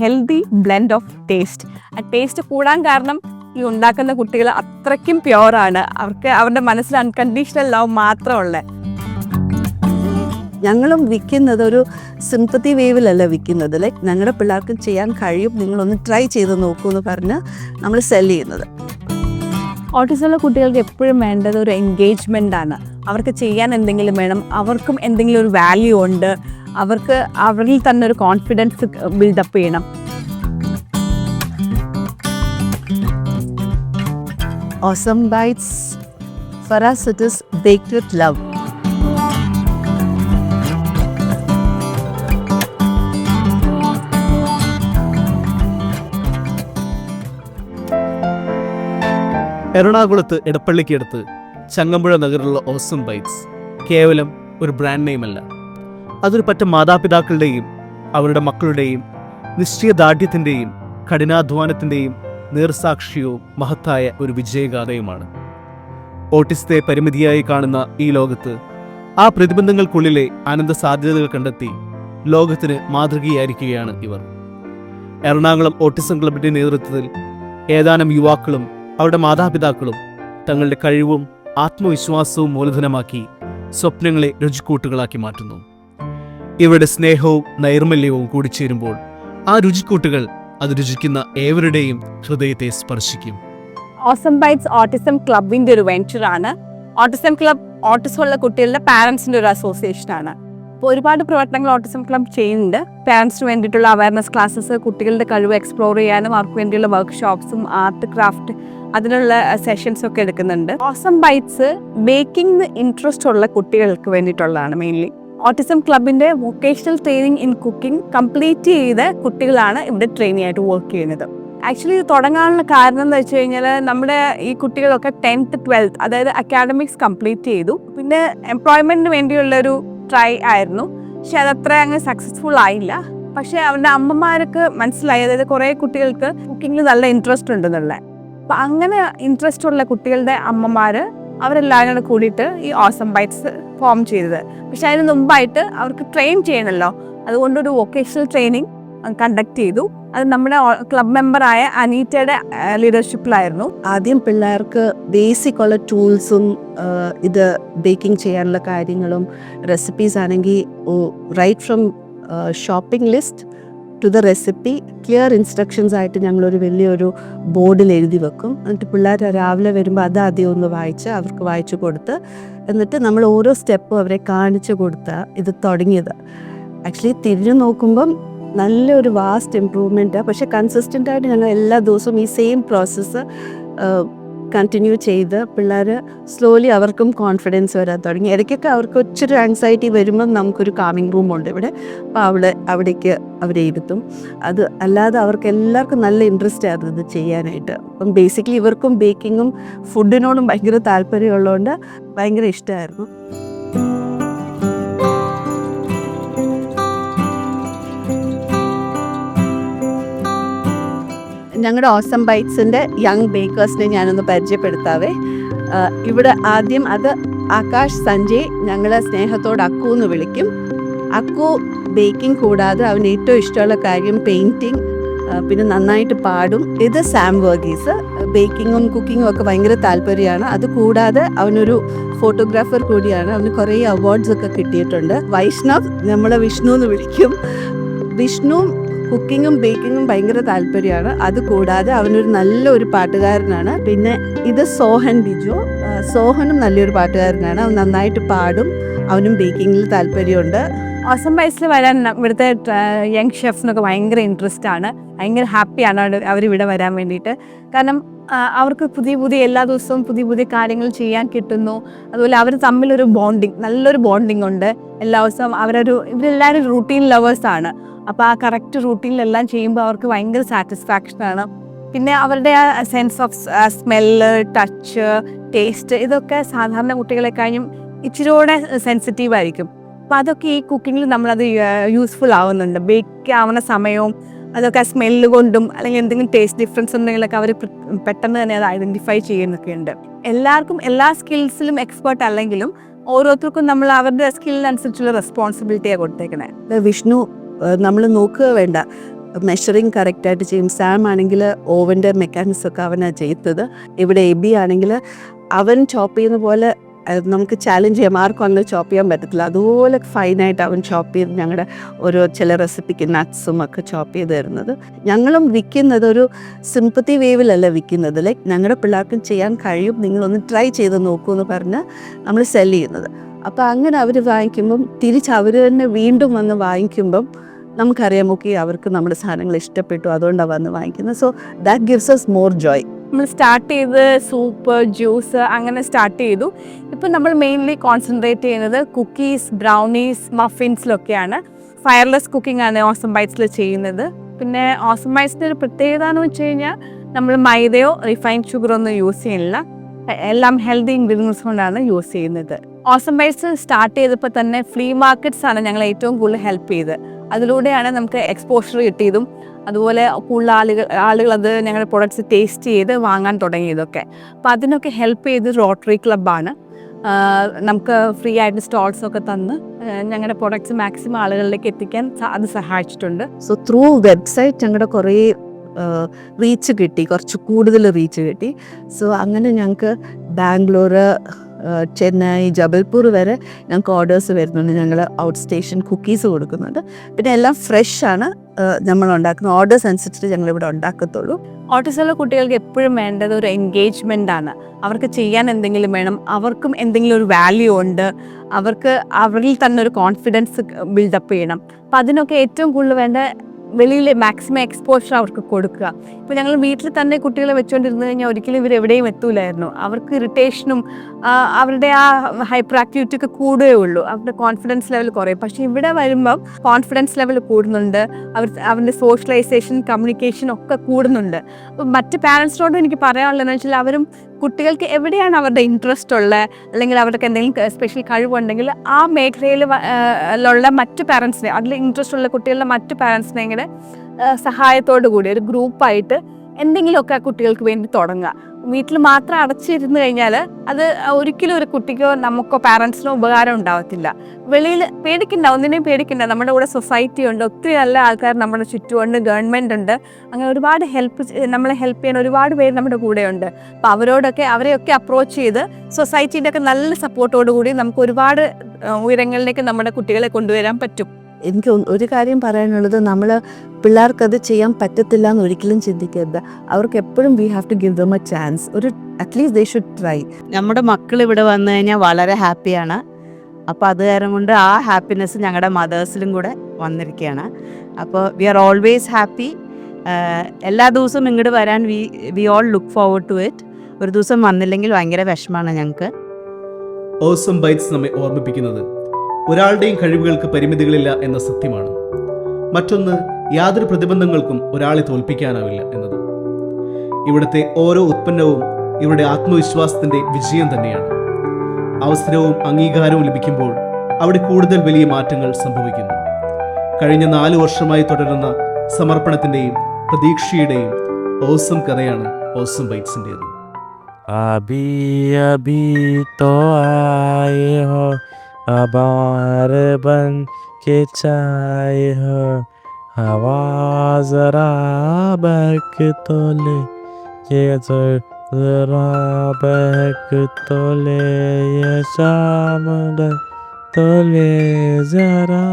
Healthy blend of taste. ആ taste കൂടാൻ കാരണം ഈ ഉണ്ടാക്കുന്ന കുട്ടികൾ അത്രയ്ക്കും പ്യുവറാണ്. അവർക്ക് അവരുടെ മനസ്സിൽ അൺകണ്ടീഷണൽ ലവ് മാത്രമുള്ളത്. ഞങ്ങളും വിൽക്കുന്നത് ഒരു സിംപത്തി വേവിലല്ല വിൽക്കുന്നത്. ലൈക്ക് ഞങ്ങളുടെ പിള്ളേർക്ക് ചെയ്യാൻ കഴിയും, നിങ്ങളൊന്ന് ട്രൈ ചെയ്ത് നോക്കൂ എന്ന് പറഞ്ഞ് നമ്മൾ സെൽ ചെയ്യുന്നത്. ഓട്ടിസമുള്ള കുട്ടികൾക്ക് എപ്പോഴും വേണ്ടത് ഒരു എൻഗേജ്മെൻ്റ് ആണ്. അവർക്ക് ചെയ്യാൻ എന്തെങ്കിലും വേണം, അവർക്കും എന്തെങ്കിലും ഒരു വാല്യൂ ഉണ്ട്, അവർക്ക് അവരിൽ തന്നെ ഒരു കോൺഫിഡൻസ് ബിൽഡപ്പ് ചെയ്യണം. Awesome Bites, for us it is baked with love. എറണാകുളത്ത് എടപ്പള്ളിക്കടുത്ത് ചങ്ങമ്പുഴ നഗറിലുള്ള ഓസം ബൈറ്റ്സ് കേവലം ഒരു ബ്രാൻഡ് നെയിമല്ല, അതൊരു പറ്റം മാതാപിതാക്കളുടെയും അവരുടെ മക്കളുടെയും നിശ്ചയദാർഢ്യത്തിൻ്റെയും കഠിനാധ്വാനത്തിൻ്റെയും നേർസാക്ഷ്യവും മഹത്തായ ഒരു വിജയഗാഥയുമാണ്. ഓട്ടിസത്തെ പരിമിതിയായി കാണുന്ന ഈ ലോകത്ത് ആ പ്രതിബന്ധങ്ങൾക്കുള്ളിലെ ആനന്ദ സാധ്യതകൾ കണ്ടെത്തി ലോകത്തിന് മാതൃകയായിരിക്കുകയാണ് ഇവർ. എറണാകുളം ഓട്ടിസം ക്ലബിന്റെ നേതൃത്വത്തിൽ ഏതാനും യുവാക്കളും അവരുടെ മാതാപിതാക്കളും തങ്ങളുടെ കഴിവും ആത്മവിശ്വാസവും മൂലധനമാക്കി സ്വപ്നങ്ങളെ രുചിക്കൂട്ടുകളാക്കി മാറ്റുന്നു. ഇവരുടെ സ്നേഹവും നൈർമല്യവും കൂടിച്ചേരുമ്പോൾ ആ രുചിക്കൂട്ടുകൾ അത് രുചിക്കുന്ന ഏവരുടെയും ഹൃദയത്തെ സ്പർശിക്കും. ഓസം ബൈറ്റ്സ് ഓട്ടിസം ക്ലബിൻ്റെ ഒരു വെഞ്ചറാണ്. ഓട്ടിസം ക്ലബ് ഓട്ടിസമുള്ള കുട്ടികളുടെ പാരൻസിൻ്റെ ഒരു അസോസിയേഷനാണ്. അപ്പോൾ ഒരുപാട് പ്രവർത്തനങ്ങൾ ഓട്ടിസം ക്ലബ് ചെയ്യുന്നുണ്ട്. പാരൻസിന് വേണ്ടിയിട്ടുള്ള അവയർനെസ് ക്ലാസ്സസ്, കുട്ടികളുടെ കഴിവ് എക്സ്പ്ലോർ ചെയ്യാനും അവർക്ക് വേണ്ടിയുള്ള വർക്ക്ഷോപ്സും ആർട്ട് ക്രാഫ്റ്റ് അതിനുള്ള സെഷൻസ് ഒക്കെ എടുക്കുന്നുണ്ട്. ഓസം ബൈറ്റ്സ് ബേക്കിംഗ് ഇൻട്രസ്റ്റ് ഉള്ള കുട്ടികൾക്ക് വേണ്ടിയിട്ടുള്ളതാണ് മെയിൻലി. ഓട്ടിസം ക്ലബിൻ്റെ vocational training in cooking complete ചെയ്ത കുട്ടികളാണ് ഇവിടെ ട്രെയിനി ആയിട്ട് വർക്ക് ചെയ്യുന്നത്. ആക്ച്വലി ഇത് തുടങ്ങാനുള്ള കാരണം എന്ന് വെച്ച് കഴിഞ്ഞാൽ നമ്മുടെ ഈ കുട്ടികളൊക്കെ 10th 12th അതായത് അക്കാഡമിക്സ് കംപ്ലീറ്റ് ചെയ്തു. പിന്നെ എംപ്ലോയ്മെൻറ്റിന് വേണ്ടിയുള്ളൊരു ട്രൈ ആയിരുന്നു. പക്ഷെ അതത്ര അങ്ങ് സക്സസ്ഫുൾ ആയില്ല. പക്ഷേ അവരുടെ അമ്മമാർക്ക് മനസ്സിലായി, അതായത് കുറേ കുട്ടികൾക്ക് കുക്കിങ്ങിൽ നല്ല ഇൻട്രസ്റ്റ് ഉണ്ടെന്നുള്ളത്. അപ്പം അങ്ങനെ ഇൻട്രസ്റ്റ് ഉള്ള കുട്ടികളുടെ അമ്മമാർ അവരെല്ലാവരും കൂടെ കൂടിയിട്ട് ഈ ഓസം ബൈറ്റ്സ് ഫോം ചെയ്തത്. പക്ഷെ അതിന് മുമ്പായിട്ട് അവർക്ക് ട്രെയിൻ ചെയ്യണമല്ലോ, അതുകൊണ്ടൊരു വൊക്കേഷണൽ ട്രെയിനിങ് കണ്ടക്ട് ചെയ്തു. അത് നമ്മുടെ ക്ലബ് മെമ്പറായ അനീറ്റയുടെ ലീഡർഷിപ്പിലായിരുന്നു. ആദ്യം പിള്ളേർക്ക് ബേസിക് ഉള്ള ടൂൾസും ഇത് ബേക്കിംഗ് ചെയ്യാനുള്ള കാര്യങ്ങളും റെസിപ്പീസ് ആണെങ്കിൽ right from shopping list to the recipe clear instructions ആയിട്ട് ഞങ്ങളൊരു വലിയൊരു ബോർഡിൽ എഴുതി വെക്കും. എന്നിട്ട് പിള്ളേർ രാവിലെ വരുമ്പോൾ അത് ആദ്യം ഒന്ന് വായിച്ച് അവർക്ക് വായിച്ചു കൊടുത്ത് എന്നിട്ട് നമ്മൾ ഓരോ സ്റ്റെപ്പും അവരെ കാണിച്ചു കൊടുത്താൽ ഇത് തുടങ്ങിയത്. ആക്ച്വലി തിരിഞ്ഞു നോക്കുമ്പം നല്ലൊരു വാസ്റ്റ് ഇമ്പ്രൂവ്മെൻറ്റാണ്. പക്ഷേ കൺസിസ്റ്റൻ്റ് ആയിട്ട് ഞങ്ങൾ എല്ലാ ദിവസവും ഈ സെയിം പ്രോസസ്സ് കണ്ടിന്യൂ ചെയ്ത് പിള്ളേർ സ്ലോലി അവർക്കും കോൺഫിഡൻസ് വരാൻ തുടങ്ങി. ഇടയ്ക്കൊക്കെ അവർക്ക് ഒത്തിരി ആങ്സൈറ്റി വരുമ്പം നമുക്കൊരു കാമിങ് റൂമുണ്ട് ഇവിടെ, അപ്പോൾ അവിടേക്ക് അവരെ ഇരുത്തും. അത് അല്ലാതെ അവർക്ക് എല്ലാവർക്കും നല്ല ഇൻട്രസ്റ്റ് ആയിരുന്നു ഇത് ചെയ്യാനായിട്ട്. അപ്പം ബേസിക്കലി ഇവർക്കും ബേക്കിങ്ങും ഫുഡിനോടും ഭയങ്കര താല്പര്യമുള്ളതുകൊണ്ട് ഭയങ്കര ഇഷ്ടമായിരുന്നു. ഞങ്ങളുടെ ഓസം ബൈറ്റ്സിൻ്റെ യങ് ബേക്കേഴ്സിനെ ഞാനൊന്ന് പരിചയപ്പെടുത്താവേ. ഇവിടെ ആദ്യം അത് ആകാശ് സഞ്ജയ്, ഞങ്ങൾ സ്നേഹത്തോട് അക്കു എന്ന് വിളിക്കും. അക്കു ബേക്കിംഗ് കൂടാതെ അവന് ഏറ്റവും ഇഷ്ടമുള്ള കാര്യം പെയിൻറ്റിങ്, പിന്നെ നന്നായിട്ട് പാടും. ഇത് സാം വർഗീസ്, ബേക്കിങ്ങും കുക്കിങ്ങും ഒക്കെ ഭയങ്കര താല്പര്യമാണ്. അത് കൂടാതെ അവനൊരു ഫോട്ടോഗ്രാഫർ കൂടിയാണ്, അവന് കുറേ അവാർഡ്സ് ഒക്കെ കിട്ടിയിട്ടുണ്ട്. വൈഷ്ണവ്, നമ്മളെ വിഷ്ണു എന്ന് വിളിക്കും. വിഷ്ണു കുക്കിങ്ങും ബേക്കിങ്ങും ഭയങ്കര താല്പര്യമാണ്. അതുകൂടാതെ അവനൊരു നല്ലൊരു പാട്ടുകാരനാണ്. പിന്നെ ഇത് സോഹൻ ബിജു, സോഹനും നല്ലൊരു പാട്ടുകാരനാണ്, അവൻ നന്നായിട്ട് പാടും, അവനും ബേക്കിങ്ങിൽ താല്പര്യമുണ്ട്. ഓസം ബൈറ്റ്സിൽ വരാൻ ഇവിടുത്തെ യങ് ഷെഫ്സിനൊക്കെ ഭയങ്കര ഇൻട്രസ്റ്റ് ആണ്, ഭയങ്കര ഹാപ്പിയാണ് അവരിവിടെ വരാൻ വേണ്ടിയിട്ട്. കാരണം അവർക്ക് പുതിയ പുതിയ എല്ലാ ദിവസവും പുതിയ പുതിയ കാര്യങ്ങൾ ചെയ്യാൻ കിട്ടുന്നു. അതുപോലെ അവർ തമ്മിലൊരു ബോണ്ടിങ്, നല്ലൊരു ബോണ്ടിങ് ഉണ്ട്. എല്ലാ ദിവസവും ഇവരെല്ലാവരും റൂട്ടീൻ ലവേഴ്സാണ്. അപ്പോൾ ആ കറക്റ്റ് റൂട്ടീനിലെല്ലാം ചെയ്യുമ്പോൾ അവർക്ക് ഭയങ്കര സാറ്റിസ്ഫാക്ഷനാണ്. പിന്നെ അവരുടെ ആ sense of smell, touch, taste ഇതൊക്കെ സാധാരണ കുട്ടികളെ കഴിഞ്ഞും ഇച്ചിരിയോടെ സെൻസിറ്റീവ് ആയിരിക്കും. അപ്പോൾ അതൊക്കെ ഈ കുക്കിങ്ങിൽ നമ്മളത് യൂസ്ഫുൾ ആവുന്നുണ്ട്. ബേക്ക് ആവുന്ന സമയവും അതൊക്കെ സ്മെല്ല് കൊണ്ടും അല്ലെങ്കിൽ എന്തെങ്കിലും ടേസ്റ്റ് ഡിഫറൻസ് ഉണ്ടെങ്കിലൊക്കെ അവർ പെട്ടെന്ന് തന്നെ അത് ഐഡൻറ്റിഫൈ ചെയ്യുന്നൊക്കെ ഉണ്ട്. എല്ലാവർക്കും എല്ലാ സ്കിൽസിലും എക്സ്പേർട്ട് അല്ലെങ്കിലും ഓരോരുത്തർക്കും നമ്മൾ അവരുടെ സ്കില്ലിനനുസരിച്ചുള്ള റെസ്പോൺസിബിലിറ്റിയാണ് കൊടുത്തേക്കണേ. വിഷ്ണു നമ്മൾ നോക്കുക വേണ്ട, മെഷറിങ് കറക്റ്റായിട്ട് ചെയ്യും. സാം ആണെങ്കിൽ ഓവൻ്റെ മെക്കാനിക്സ് ഒക്കെ അവനാണ് ചെയ്തത്. ഇവിടെ എബി ആണെങ്കിൽ അവൻ ചോപ്പ് ചെയ്യുന്ന പോലെ നമുക്ക് ചാലഞ്ച് ചെയ്യാം, ആർക്കും അങ്ങനെ ചോപ്പ് ചെയ്യാൻ പറ്റത്തില്ല. അതുപോലെ ഫൈനായിട്ട് അവൻ ചോപ്പ് ചെയ്ത് ഞങ്ങളുടെ ഓരോ ചില റെസിപ്പിക്ക് നട്ട്സും ഒക്കെ ചോപ്പ് ചെയ്ത് തരുന്നത്. ഞങ്ങളും വിൽക്കുന്നത് ഒരു സിമ്പത്തി വേവിലല്ല വിൽക്കുന്നത്, ലൈക്ക് ഞങ്ങളുടെ പിള്ളേർക്കും ചെയ്യാൻ കഴിയും, നിങ്ങളൊന്ന് ട്രൈ ചെയ്ത് നോക്കൂ എന്ന് പറഞ്ഞ് നമ്മൾ സെല് ചെയ്യുന്നത്. അപ്പോൾ അങ്ങനെ അവർ വാങ്ങിക്കുമ്പം തിരിച്ച് അവർ തന്നെ വീണ്ടും വന്ന് വാങ്ങിക്കുമ്പം നമുക്കറിയാം, ഓക്കെ അവർക്ക് നമ്മുടെ സാധനങ്ങൾ ഇഷ്ടപ്പെട്ടു, അതുകൊണ്ടാണ് വന്ന് വാങ്ങിക്കുന്നത്. So that gives us more Joy. നമ്മൾ സ്റ്റാർട്ട് ചെയ്ത് സൂപ്പ്, ജ്യൂസ് അങ്ങനെ സ്റ്റാർട്ട് ചെയ്തു. ഇപ്പം നമ്മൾ മെയിൻലി കോൺസെൻട്രേറ്റ് ചെയ്യുന്നത് കുക്കീസ്, ബ്രൗണീസ്, മഫിൻസിലൊക്കെയാണ്. ഫയർലെസ് കുക്കിംഗ് ആണ് ഓസം ബൈറ്റ്സിൽ ചെയ്യുന്നത്. പിന്നെ ഓസം ബൈറ്റ്സിൻ്റെ ഒരു പ്രത്യേകത എന്ന് വെച്ച് കഴിഞ്ഞാൽ നമ്മൾ മൈദയോ റിഫൈൻഡ് ഷുഗറോ ഒന്നും യൂസ് ചെയ്യുന്നില്ല, എല്ലാം ഹെൽത്തി ഇൻഗ്രീഡിയൻസ് കൊണ്ടാണ് യൂസ് ചെയ്യുന്നത്. ഓസം ബൈറ്റ്സ് സ്റ്റാർട്ട് ചെയ്തപ്പോൾ തന്നെ ഫ്ലീ മാർക്കറ്റ്സ് ആണ് ഞങ്ങൾ ഏറ്റവും കൂടുതൽ ഹെൽപ്പ് ചെയ്ത്. അതിലൂടെയാണ് നമുക്ക് എക്സ്പോഷർ കിട്ടിയതും അതുപോലെ കൂടുതൽ ആളുകൾ അത് ഞങ്ങളുടെ പ്രൊഡക്ട്സ് ടേസ്റ്റ് ചെയ്ത് വാങ്ങാൻ തുടങ്ങിയതൊക്കെ. അപ്പോൾ അതിനൊക്കെ ഹെൽപ്പ് ചെയ്ത് റോട്ടറി ക്ലബ്ബാണ്. നമുക്ക് ഫ്രീ ആയിട്ട് സ്റ്റോൾസൊക്കെ തന്ന് ഞങ്ങളുടെ പ്രൊഡക്ട്സ് മാക്സിമം ആളുകളിലേക്ക് എത്തിക്കാൻ അത് സഹായിച്ചിട്ടുണ്ട്. സോ ത്രൂ വെബ്സൈറ്റ് ഞങ്ങളുടെ കുറേ റീച്ച് കിട്ടി, കുറച്ച് കൂടുതൽ റീച്ച് കിട്ടി. സോ അങ്ങനെ ഞങ്ങൾക്ക് ബാംഗ്ലൂർ, ചെന്നൈ, ജബൽപൂർ വരെ ഞങ്ങൾക്ക് ഓർഡേഴ്സ് വരുന്നുണ്ട്. ഞങ്ങൾ ഔട്ട് സ്റ്റേഷൻ കുക്കീസ് കൊടുക്കുന്നുണ്ട്. പിന്നെ എല്ലാം ഫ്രഷാണ് നമ്മൾ ഉണ്ടാക്കുന്നത്. ഓർഡേഴ്സ് അനുസരിച്ചിട്ട് ഞങ്ങളിവിടെ ഉണ്ടാക്കത്തുള്ളൂ. ഓട്ടിസമുള്ള കുട്ടികൾക്ക് എപ്പോഴും വേണ്ടത് ഒരു എൻഗേജ്മെൻ്റ് ആണ്. അവർക്ക് ചെയ്യാൻ എന്തെങ്കിലും വേണം, അവർക്കും എന്തെങ്കിലും ഒരു വാല്യൂ ഉണ്ട്, അവർക്ക് അവരിൽ തന്നെ ഒരു കോൺഫിഡൻസ് ബിൽഡപ്പ് ചെയ്യണം. അപ്പം അതിനൊക്കെ ഏറ്റവും കൂടുതൽ വേണ്ട വെളിയിൽ മാക്സിമം എക്സ്പോഷർ അവർക്ക് കൊടുക്കുക. ഇപ്പോൾ ഞങ്ങൾ വീട്ടിൽ തന്നെ കുട്ടികളെ വെച്ചുകൊണ്ടിരുന്നു കഴിഞ്ഞാൽ ഒരിക്കലും ഇവർ എവിടെയും എത്തൂലായിരുന്നു. അവർക്ക് ഇറിറ്റേഷനും അവരുടെ ആ ഹൈപ്പർ ആക്ടിവിറ്റി ഒക്കെ കൂടുകയേ ഉള്ളൂ, അവരുടെ കോൺഫിഡൻസ് ലെവൽ കുറയും. പക്ഷേ ഇവിടെ വരുമ്പം കോൺഫിഡൻസ് ലെവൽ കൂടുന്നുണ്ട്, അവരുടെ സോഷ്യലൈസേഷൻ, കമ്മ്യൂണിക്കേഷൻ ഒക്കെ കൂടുന്നുണ്ട്. അപ്പം മറ്റ് പാരൻസിനോടും എനിക്ക് പറയാനുള്ളതെന്ന് വെച്ചാൽ അവരും കുട്ടികൾക്ക് എവിടെയാണ് അവരുടെ ഇൻട്രസ്റ്റ് ഉള്ളത്, അല്ലെങ്കിൽ അവർക്ക് എന്തെങ്കിലും സ്പെഷ്യൽ കഴിവുണ്ടെങ്കിൽ ആ മേഖലയിൽ ഉള്ള മറ്റു പാരൻസിനെ, അതിൽ ഇൻട്രസ്റ്റ് ഉള്ള കുട്ടികളുടെ മറ്റു പാരൻസിനെ ഇങ്ങനെ സഹായത്തോടു കൂടി ഒരു ഗ്രൂപ്പായിട്ട് എന്തെങ്കിലുമൊക്കെ കുട്ടികൾക്ക് വേണ്ടി തുടങ്ങുക. വീട്ടിൽ മാത്രം അടച്ചിരുന്ന് കഴിഞ്ഞാൽ അത് ഒരിക്കലും ഒരു കുട്ടിക്കോ നമുക്കോ പാരൻസിനോ ഉപകാരം ഉണ്ടാവത്തില്ല. വെളിയിൽ പേടിക്കണ്ട, ഒന്നിനെയും പേടിക്കണ്ട. നമ്മുടെ കൂടെ സൊസൈറ്റി ഉണ്ട്, ഒത്തിരി നല്ല ആൾക്കാർ നമ്മുടെ ചുറ്റുമുണ്ട്, ഗവൺമെൻറ് ഉണ്ട്, അങ്ങനെ ഒരുപാട് നമ്മളെ ഹെൽപ്പ് ചെയ്യാൻ ഒരുപാട് പേര് നമ്മുടെ കൂടെയുണ്ട്. അപ്പോൾ അവരെയൊക്കെ അപ്രോച്ച് ചെയ്ത് സൊസൈറ്റീൻ്റെ ഒക്കെ നല്ല സപ്പോർട്ടോടു കൂടി നമുക്ക് ഒരുപാട് ഉയരങ്ങളിലേക്ക് നമ്മുടെ കുട്ടികളെ കൊണ്ടുവരാൻ പറ്റും. എനിക്ക് ഒരു കാര്യം പറയാനുള്ളത്, നമ്മൾ പിള്ളേർക്കത് ചെയ്യാൻ പറ്റത്തില്ല എന്ന് ഒരിക്കലും ചിന്തിക്കരുത്. അവർക്ക് എപ്പോഴും we have to give them a chance. At least they should try. നമ്മുടെ മക്കൾ ഇവിടെ വന്നു കഴിഞ്ഞാൽ വളരെ ഹാപ്പിയാണ്. അപ്പോൾ അത് കാരണം കൊണ്ട് ആ ഹാപ്പിനെസ് ഞങ്ങളുടെ മദേഴ്സിലും കൂടെ വന്നിരിക്കുകയാണ്. അപ്പോൾ വി ആർ ഓൾവേസ് ഹാപ്പി. എല്ലാ ദിവസവും ഇങ്ങോട്ട് വരാൻ we all look forward to it. ഒരു ദിവസം വന്നില്ലെങ്കിൽ ഭയങ്കര വിഷമമാണ് ഞങ്ങൾക്ക്. ഓസം ബൈറ്റ്സ് നമ്മെ ഓർമ്മിപ്പിക്കുന്നത് ഒരാളുടെയും കഴിവുകൾക്ക് പരിമിതികളില്ല എന്ന സത്യമാണ്. മറ്റൊന്ന്, യാതൊരു പ്രതിബന്ധങ്ങൾക്കും ഒരാളെ തോൽപ്പിക്കാനാവില്ല എന്നത്. ഇവിടുത്തെ ഓരോ ഉത്പന്നവും ഇവരുടെ ആത്മവിശ്വാസത്തിൻ്റെ വിജയം തന്നെയാണ്. അവസരവും അംഗീകാരവും ലഭിക്കുമ്പോൾ അവിടെ കൂടുതൽ വലിയ മാറ്റങ്ങൾ സംഭവിക്കുന്നു. കഴിഞ്ഞ 4 വർഷമായി തുടരുന്ന സമർപ്പണത്തിൻ്റെയും പ്രതീക്ഷയുടെയും ഓസം കഥയാണ് ഓസം ബൈറ്റ്സിൻ്റേത്. अभी अभी तो आए हो, अबार बन के चाहे हो, हवा जरा बहक तो ले, ये जरा बहक तो ले, ये शाम तो ले जरा.